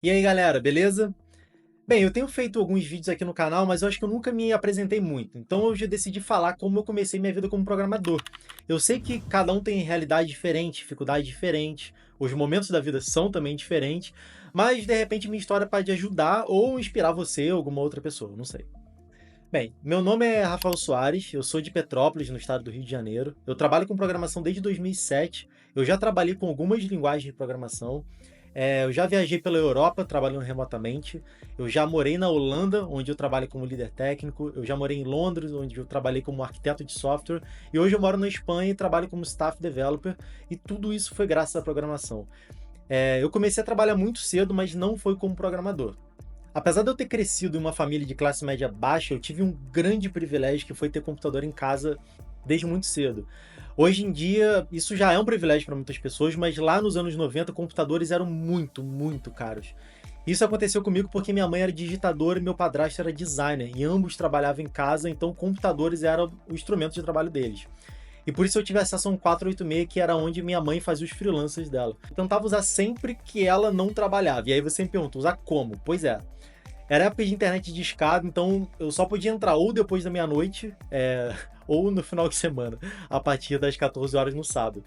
E aí, galera, beleza? Bem, eu tenho feito alguns vídeos aqui no canal, mas eu acho que eu nunca me apresentei muito. Então eu já decidi falar como eu comecei minha vida como programador. Eu sei que cada um tem realidade diferente, dificuldade diferente, os momentos da vida são também diferentes, mas de repente minha história pode ajudar ou inspirar você ou alguma outra pessoa, não sei. Bem, meu nome é Rafael Soares, eu sou de Petrópolis, no estado do Rio de Janeiro. Eu trabalho com programação desde 2007. Eu já trabalhei com algumas linguagens de programação. Eu já viajei pela Europa trabalhando remotamente. Eu já morei na Holanda, onde eu trabalho como líder técnico. Eu já morei em Londres, onde eu trabalhei como arquiteto de software. E hoje eu moro na Espanha e trabalho como staff developer. E tudo isso foi graças à programação. Eu comecei a trabalhar muito cedo, mas não foi como programador. Apesar de eu ter crescido em uma família de classe média baixa, eu tive um grande privilégio que foi ter computador em casa desde muito cedo. Hoje em dia, isso já é um privilégio para muitas pessoas, mas lá nos anos 90, computadores eram muito, muito caros. Isso aconteceu comigo porque minha mãe era digitadora e meu padrasto era designer, e ambos trabalhavam em casa, então computadores eram o instrumento de trabalho deles. E por isso eu tive acesso a um 486, que era onde minha mãe fazia os freelancers dela. Eu tentava usar sempre que ela não trabalhava. E aí você me pergunta, usar como? Pois é, era época de internet de escada, então eu só podia entrar ou depois da meia-noite, ou no final de semana, a partir das 14 horas no sábado.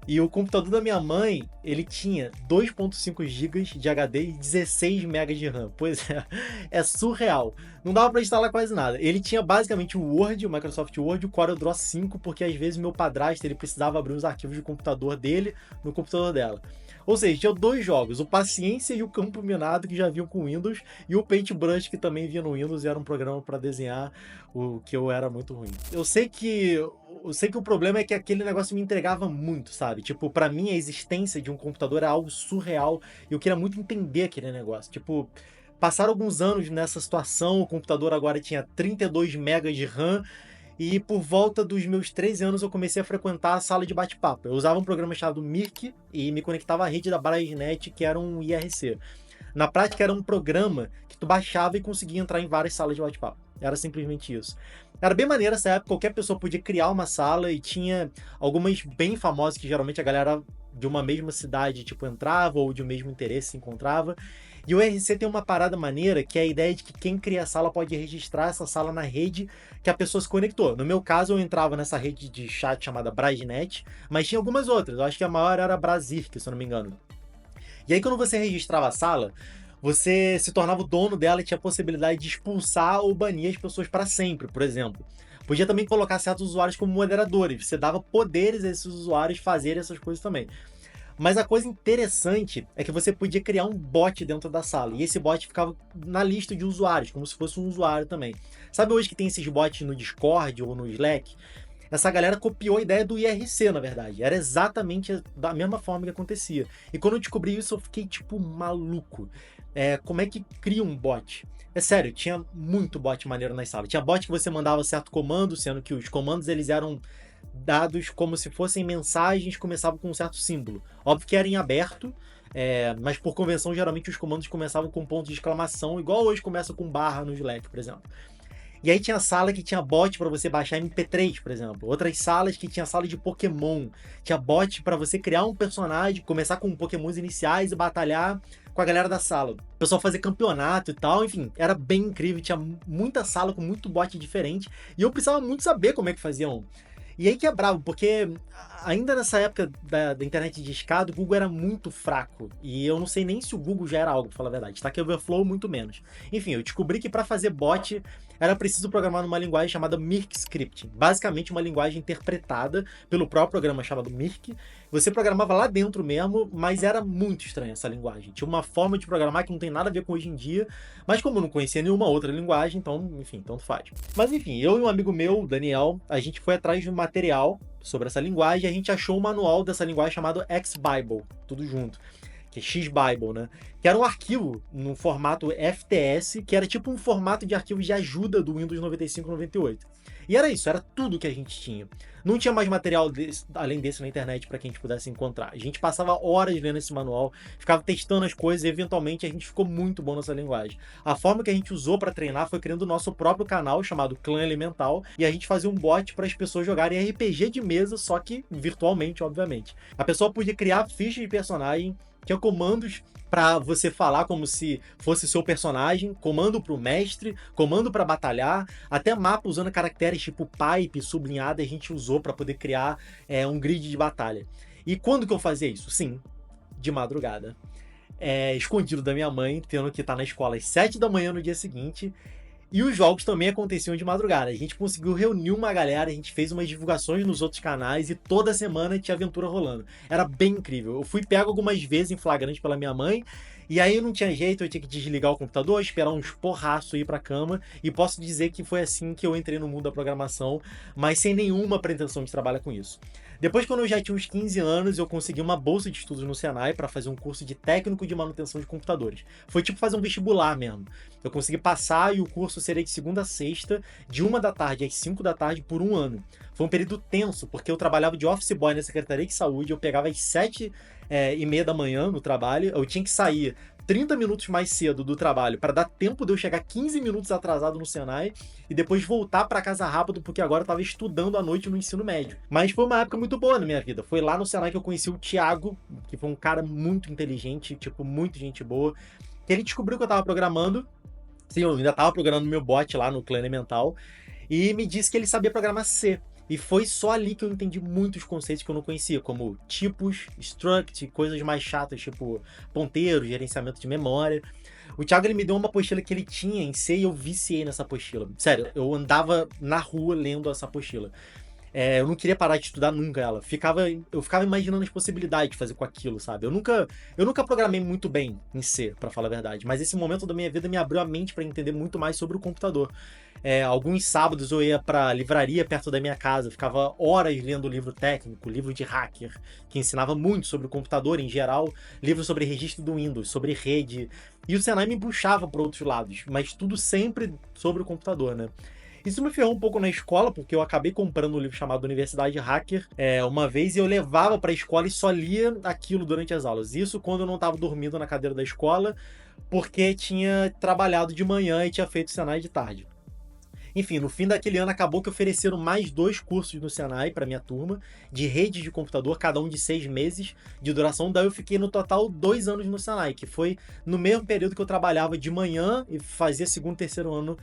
E o computador da minha mãe, ele tinha 2.5 GB de HD e 16 MB de RAM. Pois é, é surreal. Não dava para instalar quase nada. Ele tinha basicamente o Word, o Microsoft Word, o CorelDRAW 5, porque às vezes meu padrasto ele precisava abrir os arquivos de computador dele no computador dela. Ou seja, tinha dois jogos, o Paciência e o Campo Minado, que já vinham com Windows, e o Paintbrush, que também vinha no Windows e era um programa para desenhar, o que eu era muito ruim. Eu sei que o problema é que aquele negócio me entregava muito, sabe? Tipo, pra mim a existência de um computador é algo surreal e eu queria muito entender aquele negócio. Tipo, passaram alguns anos nessa situação, o computador agora tinha 32 megas de RAM e por volta dos meus 13 anos eu comecei a frequentar a sala de bate-papo. Eu usava um programa chamado Mirk e me conectava à rede da Brasnet, que era um IRC. Na prática, era um programa que tu baixava e conseguia entrar em várias salas de bate-papo. Era simplesmente isso. Era bem maneiro essa época, qualquer pessoa podia criar uma sala e tinha algumas bem famosas que geralmente a galera de uma mesma cidade, tipo, entrava ou de um mesmo interesse se encontrava. E o RC tem uma parada maneira que é a ideia de que quem cria a sala pode registrar essa sala na rede que a pessoa se conectou. No meu caso, eu entrava nessa rede de chat chamada Brasnet, mas tinha algumas outras. Eu acho que a maior era a Brasirk, se eu não me engano. E aí, quando você registrava a sala, você se tornava o dono dela e tinha a possibilidade de expulsar ou banir as pessoas para sempre, por exemplo. Podia também colocar certos usuários como moderadores, você dava poderes a esses usuários fazerem essas coisas também. Mas a coisa interessante é que você podia criar um bot dentro da sala, e esse bot ficava na lista de usuários, como se fosse um usuário também. Sabe hoje que tem esses bots no Discord ou no Slack? Essa galera copiou a ideia do IRC, na verdade. Era exatamente da mesma forma que acontecia. E quando eu descobri isso, eu fiquei, tipo, maluco. Como é que cria um bot? É sério, tinha muito bot maneiro nas salas. Tinha bot que você mandava certo comando, sendo que os comandos eles eram dados como se fossem mensagens, começavam com um certo símbolo. Óbvio que era em aberto, mas por convenção, geralmente os comandos começavam com ponto de exclamação, igual hoje começa com barra no Slack, por exemplo. E aí tinha sala que tinha bot para você baixar MP3, por exemplo. Outras salas que tinha sala de Pokémon. Tinha bot para você criar um personagem, começar com Pokémons iniciais e batalhar com a galera da sala. O pessoal fazer campeonato e tal, enfim, era bem incrível. Tinha muita sala com muito bot diferente. E eu precisava muito saber como é que faziam. E aí que é bravo, porque ainda nessa época da internet de escada, o Google era muito fraco. E eu não sei nem se o Google já era algo, pra falar a verdade. Stack Overflow, muito menos. Enfim, eu descobri que para fazer bot era preciso programar numa linguagem chamada Mirk Script. Basicamente, uma linguagem interpretada pelo próprio programa chamado Mirk. Você programava lá dentro mesmo, mas era muito estranha essa linguagem. Tinha uma forma de programar que não tem nada a ver com hoje em dia, mas como eu não conhecia nenhuma outra linguagem, então, enfim, tanto faz. Mas enfim, eu e um amigo meu, Daniel, a gente foi atrás de um material sobre essa linguagem e a gente achou um manual dessa linguagem chamado X-Bible, tudo junto, que é X-Bible, né? Que era um arquivo no formato FTS, que era tipo um formato de arquivo de ajuda do Windows 95 e 98. E era isso, era tudo que a gente tinha. Não tinha mais material além desse na internet para que a gente pudesse encontrar. A gente passava horas lendo esse manual, ficava testando as coisas e eventualmente a gente ficou muito bom nessa linguagem. A forma que a gente usou para treinar foi criando o nosso próprio canal chamado Clã Elemental e a gente fazia um bot para as pessoas jogarem RPG de mesa, só que virtualmente, obviamente. A pessoa podia criar fichas de personagem, tinha comandos pra você falar como se fosse seu personagem, comando pro mestre, comando pra batalhar, até mapa usando caracteres tipo pipe, sublinhada, a gente usou pra poder criar um grid de batalha. E quando que eu fazia isso? Sim, de madrugada. Escondido da minha mãe, tendo que estar na escola às 7 da manhã no dia seguinte. E os jogos também aconteciam de madrugada. A gente conseguiu reunir uma galera, a gente fez umas divulgações nos outros canais e toda semana tinha aventura rolando. Era bem incrível. Eu fui pego algumas vezes em flagrante pela minha mãe, e aí não tinha jeito, eu tinha que desligar o computador, esperar uns porraços ir pra cama, e posso dizer que foi assim que eu entrei no mundo da programação, mas sem nenhuma pretensão de trabalhar com isso. Depois, quando eu já tinha uns 15 anos, eu consegui uma bolsa de estudos no Senai para fazer um curso de técnico de manutenção de computadores. Foi tipo fazer um vestibular mesmo. Eu consegui passar e o curso seria de segunda a sexta, de 1 da tarde às 5 da tarde por um ano. Foi um período tenso, porque eu trabalhava de office boy na Secretaria de Saúde, eu pegava às 7h30 da manhã no trabalho, eu tinha que sair 30 minutos mais cedo do trabalho para dar tempo de eu chegar 15 minutos atrasado no Senai e depois voltar para casa rápido, porque agora eu estava estudando à noite no ensino médio. Mas foi uma época muito boa na minha vida. Foi lá no Senai que eu conheci o Thiago, que foi um cara muito inteligente, tipo, muito gente boa. Que ele descobriu que eu estava programando. Sim, eu ainda estava programando meu bot lá no Clã Elemental. E me disse que ele sabia programar C. E foi só ali que eu entendi muitos conceitos que eu não conhecia, como tipos, struct, coisas mais chatas, tipo ponteiro, gerenciamento de memória. O Thiago, ele me deu uma apostila que ele tinha em C e eu viciei nessa apostila. Sério, eu andava na rua lendo essa apostila. Eu não queria parar de estudar nunca ela. Eu ficava imaginando as possibilidades de fazer com aquilo, sabe? Eu nunca programei muito bem em C, pra falar a verdade, mas esse momento da minha vida me abriu a mente pra entender muito mais sobre o computador. Alguns sábados eu ia pra livraria perto da minha casa, ficava horas lendo livro técnico, livro de hacker, que ensinava muito sobre o computador em geral, livro sobre registro do Windows, sobre rede, e o Senai me puxava para outros lados, mas tudo sempre sobre o computador, né? Isso me ferrou um pouco na escola, porque eu acabei comprando um livro chamado Universidade Hacker uma vez e eu levava para a escola e só lia aquilo durante as aulas. Isso quando eu não estava dormindo na cadeira da escola, porque tinha trabalhado de manhã e tinha feito Senai de tarde. Enfim, no fim daquele ano acabou que ofereceram mais 2 cursos no Senai para minha turma, de rede de computador, cada um de 6 meses de duração. Daí eu fiquei no total 2 anos no Senai, que foi no mesmo período que eu trabalhava de manhã e fazia segundo e terceiro ano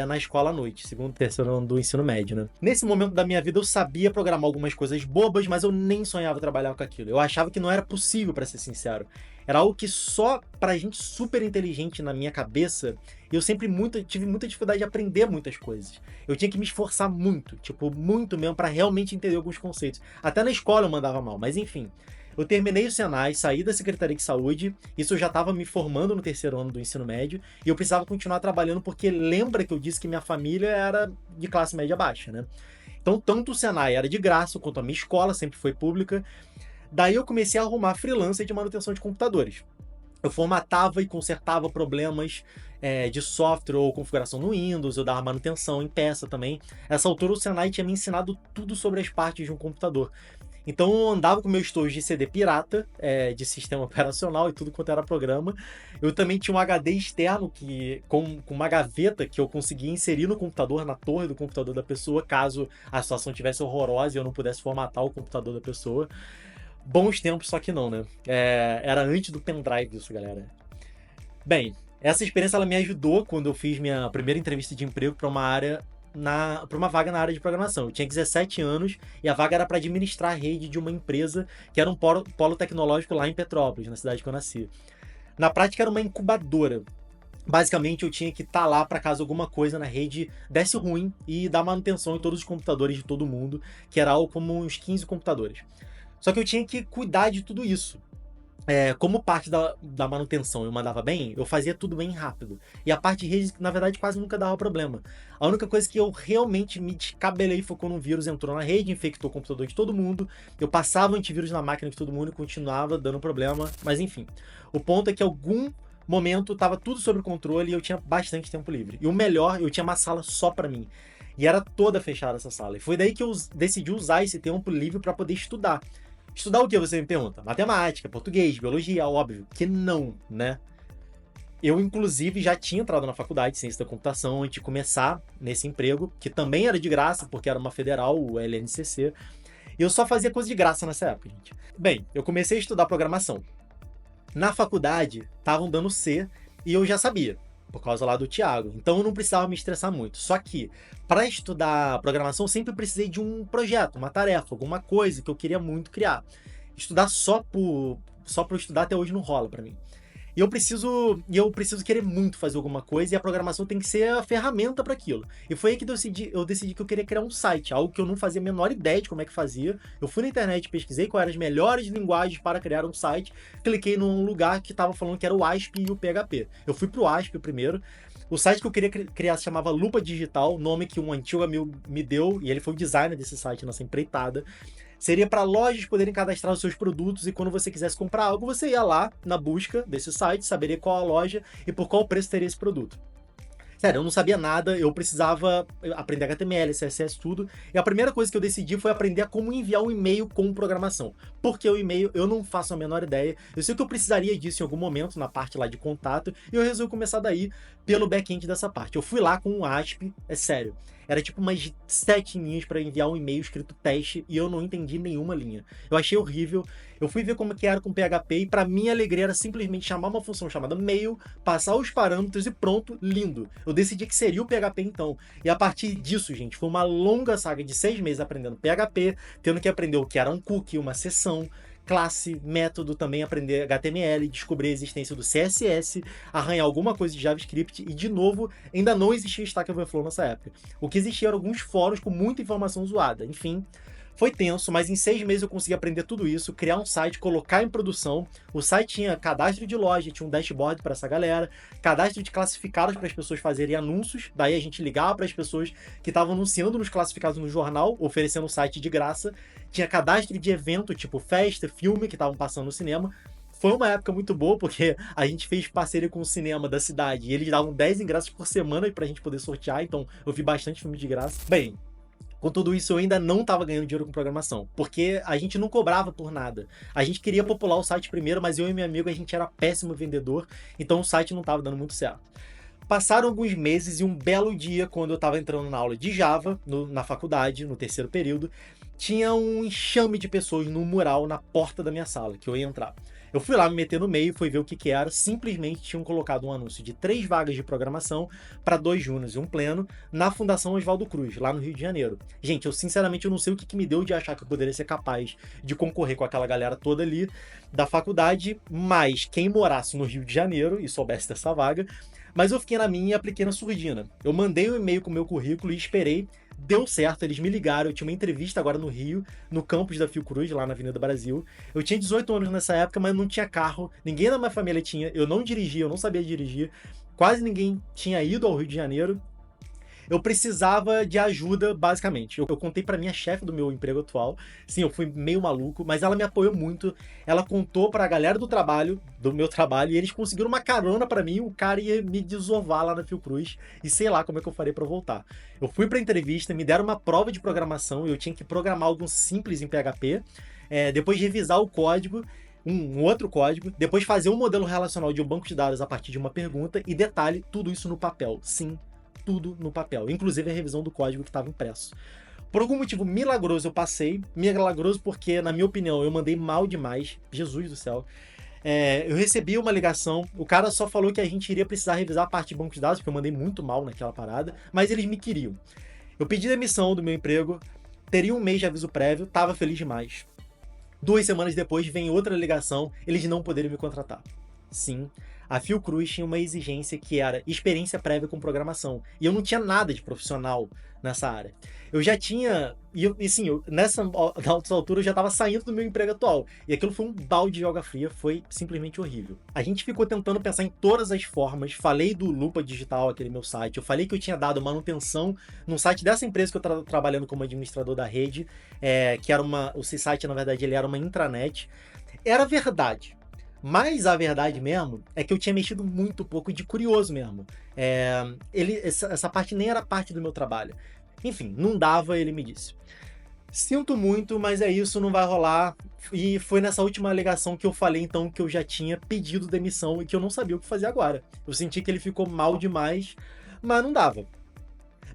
na escola à noite, segundo e terceiro ano do ensino médio, né? Nesse momento da minha vida eu sabia programar algumas coisas bobas, mas eu nem sonhava trabalhar com aquilo. Eu achava que não era possível, para ser sincero. Era algo que só pra gente super inteligente na minha cabeça, e eu sempre tive muita dificuldade de aprender muitas coisas. Eu tinha que me esforçar muito, tipo, muito mesmo, pra realmente entender alguns conceitos. Até na escola eu mandava mal, mas enfim. Eu terminei o Senai, saí da Secretaria de Saúde, isso eu já estava me formando no terceiro ano do ensino médio, e eu precisava continuar trabalhando porque lembra que eu disse que minha família era de classe média baixa, né? Então, tanto o Senai era de graça, quanto a minha escola sempre foi pública. Daí eu comecei a arrumar freelancer de manutenção de computadores. Eu formatava e consertava problemas de software ou configuração no Windows, eu dava manutenção em peça também. Nessa altura o Senai tinha me ensinado tudo sobre as partes de um computador. Então eu andava com meu estojo de CD pirata, de sistema operacional e tudo quanto era programa. Eu também tinha um HD externo com uma gaveta que eu conseguia inserir no computador, na torre do computador da pessoa, caso a situação tivesse horrorosa e eu não pudesse formatar o computador da pessoa. Bons tempos, só que não, né? Era antes do pendrive isso, galera. Bem, essa experiência ela me ajudou quando eu fiz minha primeira entrevista de emprego para uma vaga na área de programação. Eu tinha 17 anos e a vaga era para administrar a rede de uma empresa que era um polo tecnológico lá em Petrópolis, na cidade que eu nasci. Na prática era uma incubadora. Basicamente eu tinha que estar lá para caso alguma coisa na rede desse ruim e dar manutenção em todos os computadores de todo mundo, que era algo como uns 15 computadores. Só que eu tinha que cuidar de tudo isso. Como parte da manutenção eu mandava bem, eu fazia tudo bem rápido. E a parte de rede, na verdade, quase nunca dava problema. A única coisa que eu realmente me descabelei foi quando um vírus entrou na rede, infectou o computador de todo mundo. Eu passava antivírus na máquina de todo mundo e continuava dando problema. Mas enfim, o ponto é que em algum momento estava tudo sob controle e eu tinha bastante tempo livre. E o melhor, eu tinha uma sala só para mim. E era toda fechada essa sala. E foi daí que eu decidi usar esse tempo livre para poder estudar. Estudar o que, você me pergunta? Matemática, português, biologia, óbvio que não, né? Eu, inclusive, já tinha entrado na faculdade de Ciência da Computação antes de começar nesse emprego, que também era de graça, porque era uma federal, o LNCC. E eu só fazia coisa de graça nessa época, gente. Bem, eu comecei a estudar programação. Na faculdade, estavam dando C e eu já sabia, por causa lá do Thiago. Então eu não precisava me estressar muito. Só que, para estudar programação, eu sempre precisei de um projeto, uma tarefa, alguma coisa que eu queria muito criar. Estudar só por estudar até hoje não rola para mim. E eu preciso querer muito fazer alguma coisa e a programação tem que ser a ferramenta para aquilo. E foi aí que eu decidi que eu queria criar um site, algo que eu não fazia a menor ideia de como é que fazia. Eu fui na internet, pesquisei quais eram as melhores linguagens para criar um site, cliquei num lugar que estava falando que era o ASP e o PHP. Eu fui pro ASP primeiro. O site que eu queria criar se chamava Lupa Digital, nome que um antigo amigo me deu, e ele foi o designer desse site nessa empreitada. Seria para lojas poderem cadastrar os seus produtos e quando você quisesse comprar algo, você ia lá na busca desse site, saberia qual a loja e por qual preço teria esse produto. Sério, eu não sabia nada, eu precisava aprender HTML, CSS, tudo. E a primeira coisa que eu decidi foi aprender a como enviar um e-mail com programação. Porque o e-mail eu não faço a menor ideia. Eu sei que eu precisaria disso em algum momento, na parte lá de contato, e eu resolvi começar daí pelo back-end dessa parte. Eu fui lá com um ASP, é sério. Era tipo umas 7 linhas para enviar um e-mail escrito teste e eu não entendi nenhuma linha. Eu achei horrível. Eu fui ver como que era com PHP e para minha alegria era simplesmente chamar uma função chamada mail, passar os parâmetros e pronto, lindo. Eu decidi que seria o PHP então. E a partir disso, gente, foi uma longa saga de 6 meses aprendendo PHP, tendo que aprender o que era um cookie, uma seção, classe, método, também aprender HTML, descobrir a existência do CSS, arranhar alguma coisa de JavaScript e, de novo, ainda não existia Stack Overflow nessa época. O que existia eram alguns fóruns com muita informação zoada. Enfim, foi tenso, mas em 6 meses eu consegui aprender tudo isso, criar um site, colocar em produção. O site tinha cadastro de loja, tinha um dashboard para essa galera, cadastro de classificados para as pessoas fazerem anúncios. Daí a gente ligava para as pessoas que estavam anunciando nos classificados no jornal, oferecendo o site de graça. Tinha cadastro de evento, tipo festa, filme que estavam passando no cinema. Foi uma época muito boa, porque a gente fez parceria com o cinema da cidade e eles davam 10 ingressos por semana pra gente poder sortear, então eu vi bastante filme de graça. Bem, com tudo isso, eu ainda não estava ganhando dinheiro com programação, porque a gente não cobrava por nada. A gente queria popular o site primeiro, mas eu e meu amigo, a gente era péssimo vendedor, então o site não estava dando muito certo. Passaram alguns meses e um belo dia, quando eu estava entrando na aula de Java, na faculdade, no terceiro período, tinha um enxame de pessoas no mural na porta da minha sala, que eu ia entrar. Eu fui lá me meter no meio, fui ver o que que era. Simplesmente tinham colocado um anúncio de 3 vagas de programação para 2 júniores e um pleno na Fundação Oswaldo Cruz, lá no Rio de Janeiro. Gente, eu sinceramente não sei o que me deu de achar que eu poderia ser capaz de concorrer com aquela galera toda ali da faculdade, mas quem morasse no Rio de Janeiro e soubesse dessa vaga. Mas eu fiquei na minha e apliquei na surdina. Eu mandei um e-mail com o meu currículo e esperei. Deu certo, eles me ligaram, eu tinha uma entrevista agora no Rio, no campus da Fiocruz, lá na Avenida Brasil. Eu tinha 18 anos nessa época, mas não tinha carro, ninguém da minha família tinha, eu não dirigia, eu não sabia dirigir, quase ninguém tinha ido ao Rio de Janeiro. Eu precisava de ajuda, basicamente. Eu contei pra minha chefe do meu emprego atual. Sim, eu fui meio maluco, mas ela me apoiou muito. Ela contou pra galera do trabalho, do meu trabalho, e eles conseguiram uma carona pra mim. O cara ia me desovar lá na Fiocruz. E sei lá como é que eu farei pra voltar. Eu fui pra entrevista, me deram uma prova de programação. Eu tinha que programar algo simples em PHP. Depois revisar o código. Um outro código, depois fazer um modelo relacional de um banco de dados a partir de uma pergunta e detalhe, tudo isso no papel. Sim, tudo no papel, inclusive a revisão do código que estava impresso. Por algum motivo milagroso eu passei, milagroso porque, na minha opinião, eu mandei mal demais, Jesus do céu. Eu recebi uma ligação, o cara só falou que a gente iria precisar revisar a parte de banco de dados, porque eu mandei muito mal naquela parada, mas eles me queriam. Eu pedi demissão do meu emprego, teria um mês de aviso prévio, tava feliz demais. 2 semanas depois vem outra ligação, eles não poderiam me contratar. Sim, a Fiocruz tinha uma exigência que era experiência prévia com programação. E eu não tinha nada de profissional nessa área. Eu já tinha. E sim, nessa altura eu já estava saindo do meu emprego atual. E aquilo foi um balde de água fria, foi simplesmente horrível. A gente ficou tentando pensar em todas as formas. Falei do Lupa Digital, aquele meu site. Eu falei que eu tinha dado manutenção no site dessa empresa que eu estava trabalhando como administrador da rede. Que era uma. O site, na verdade, ele era uma intranet. Era verdade. Mas a verdade mesmo é que eu tinha mexido muito pouco de curioso mesmo. Essa parte nem era parte do meu trabalho. Enfim, não dava, ele me disse. Sinto muito, mas é isso, não vai rolar. E foi nessa última alegação que eu falei, então, que eu já tinha pedido demissão e que eu não sabia o que fazer agora. Eu senti que ele ficou mal demais, mas não dava.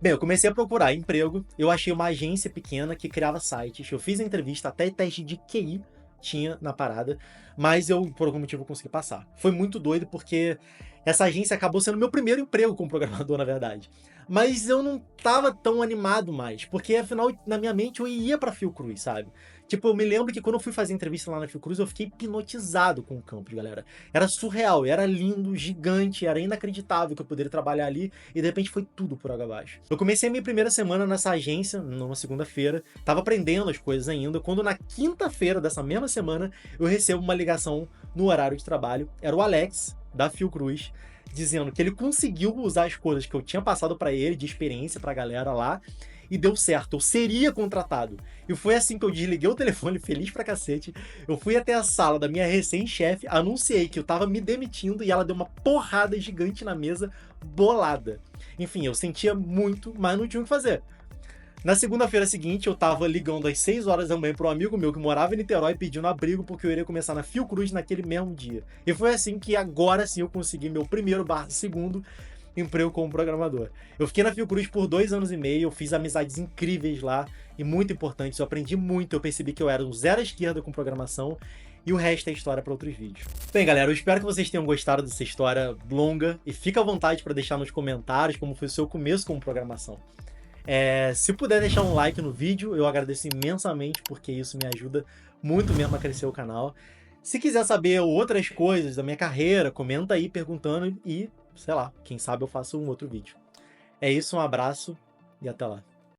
Bem, eu comecei a procurar emprego, eu achei uma agência pequena que criava sites, eu fiz a entrevista, até teste de QI, tinha na parada, mas eu, por algum motivo, consegui passar. Foi muito doido porque essa agência acabou sendo meu primeiro emprego como programador, na verdade. Mas eu não tava tão animado mais, porque afinal, na minha mente, eu ia pra Fiocruz, sabe? Tipo, eu me lembro que quando eu fui fazer entrevista lá na Fiocruz, eu fiquei hipnotizado com o campus, galera. Era surreal, era lindo, gigante, era inacreditável que eu poderia trabalhar ali, e de repente foi tudo por água abaixo. Eu comecei a minha primeira semana nessa agência, numa segunda-feira, tava aprendendo as coisas ainda, quando na quinta-feira dessa mesma semana, eu recebo uma ligação no horário de trabalho, era o Alex, da Fiocruz, dizendo que ele conseguiu usar as coisas que eu tinha passado pra ele, de experiência pra galera lá, e deu certo, eu seria contratado. E foi assim que eu desliguei o telefone, feliz pra cacete, eu fui até a sala da minha recém-chefe, anunciei que eu tava me demitindo e ela deu uma porrada gigante na mesa, bolada. Enfim, eu sentia muito, mas não tinha o que fazer. Na segunda-feira seguinte, eu tava ligando às 6 horas da manhã para um amigo meu que morava em Niterói pedindo abrigo porque eu iria começar na Fiocruz naquele mesmo dia. E foi assim que agora sim eu consegui meu primeiro / segundo emprego como programador. Eu fiquei na Fiocruz por 2 anos e meio, eu fiz amizades incríveis lá e muito importantes, eu aprendi muito, eu percebi que eu era um zero à esquerda com programação e o resto é história para outros vídeos. Bem, galera, eu espero que vocês tenham gostado dessa história longa e fica à vontade para deixar nos comentários como foi o seu começo com programação. Se puder deixar um like no vídeo, eu agradeço imensamente, porque isso me ajuda muito mesmo a crescer o canal. Se quiser saber outras coisas da minha carreira, comenta aí perguntando e, sei lá, quem sabe eu faço um outro vídeo. É isso, um abraço e até lá.